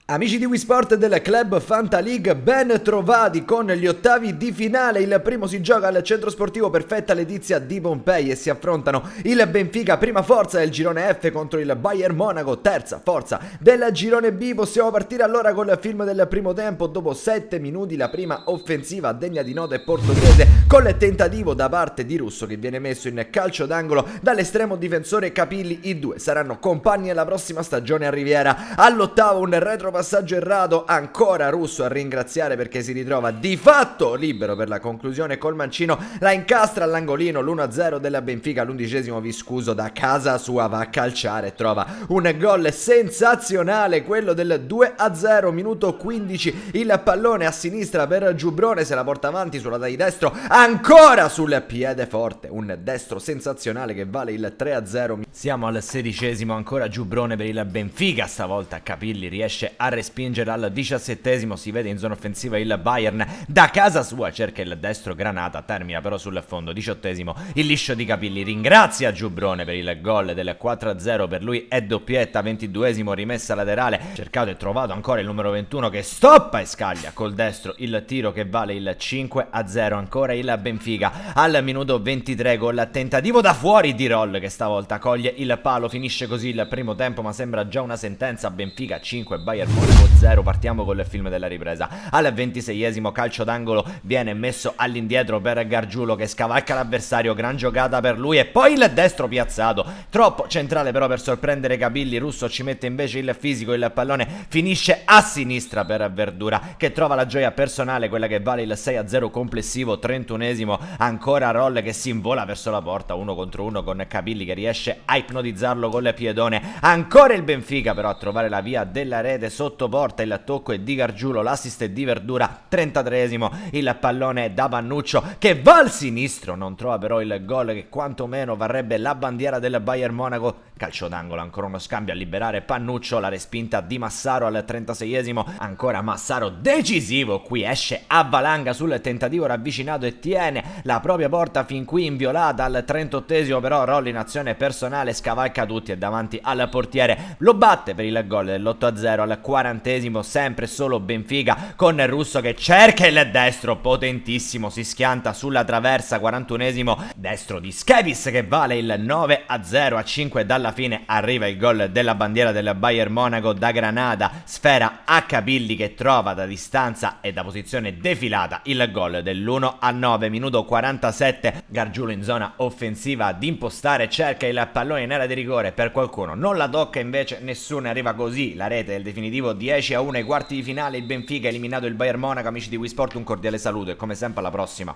Amici di Wii Sport del Club Fanta League, ben trovati con gli ottavi di finale. Il primo si gioca al centro sportivo Perfetta Letizia di Pompei e si affrontano il Benfica, prima forza del girone F, contro il Bayern Monaco, terza forza del girone B. Possiamo partire allora col film del primo tempo. Dopo 7 minuti la prima offensiva degna di nota è portoghese, col tentativo da parte di Russo che viene messo in calcio d'angolo dall'estremo difensore Capilli. I due saranno compagni nella prossima stagione a Riviera. All'ottavo un retropassaggio errato, ancora Russo a ringraziare perché si ritrova di fatto libero per la conclusione col mancino, la incastra all'angolino. L'1-0 della Benfica, l'11° Viscuso da casa sua va a calciare e trova un gol sensazionale, quello del 2-0, minuto 15, il pallone a sinistra per Giubrone, se la porta avanti sulla di destro, ancora sul piede forte, un destro sensazionale che vale il 3-0. Siamo al 16°, ancora Giubrone per il Benfica, stavolta Capilli riesce a respingere al 17°, si vede in zona offensiva il Bayern da casa sua, cerca il destro Granata, termina però sul fondo. 18°, il liscio di Capilli ringrazia Giubrone per il gol del 4-0, per lui è doppietta. 22°, rimessa laterale, cercato e trovato ancora il numero 21 che stoppa e scaglia col destro il tiro che vale il 5-0, ancora il Benfica. Al minuto 23 col tentativo da fuori di Roll che stavolta coglie il palo, finisce così il primo tempo ma sembra già una sentenza. Benfica 5, Bayern Monaco 0. Partiamo col film della ripresa. Al 26° calcio d'angolo viene messo all'indietro per Gargiulo che scavalca l'avversario, gran giocata per lui e poi il destro piazzato, troppo centrale però per sorprendere Capilli. Russo ci mette invece il fisico, il pallone finisce a sinistra per Verdura che trova la gioia personale, quella che vale il 6-0 complessivo. 31°, ancora Roll che si invola verso la porta, 1 contro 1 con Capilli che riesce a ipnotizzarlo col piedone. Ancora il Benfica però a trovare la via della rete sotto porta, il tocco è di Gargiulo, l'assist è di Verdura. 33°, il pallone da Pannuccio che va al sinistro, non trova però il gol che quantomeno varrebbe la bandiera del Bayern Monaco. Calcio d'angolo, ancora uno scambio a liberare Pannuccio, la respinta di Massaro al 36°, ancora Massaro decisivo, qui esce a valanga sul tentativo ravvicinato e tiene la propria porta fin qui inviolata. Al 38°, però Roll in azione personale scavalca tutti e davanti al portiere lo batte per il gol dell'8-0. Al 40°, sempre solo Benfica con Russo che cerca il destro potentissimo, si schianta sulla traversa. 41°, destro di Schepis che vale il 9-0. A 5 dalla fine arriva il gol della bandiera del Bayern Monaco da Granada, sfera a Capilli che trova da distanza e da posizione defilata il gol dell'1-9. Minuto 47, Gargiulo in zona offensiva ad impostare, cerca il pallone in area di rigore, per qualcuno non la tocca invece nessuno, arriva così la rete del definitivo 10-1 ai quarti di finale. Il Benfica ha eliminato il Bayern Monaco. Amici di Wii Sport, un cordiale saluto e come sempre alla prossima.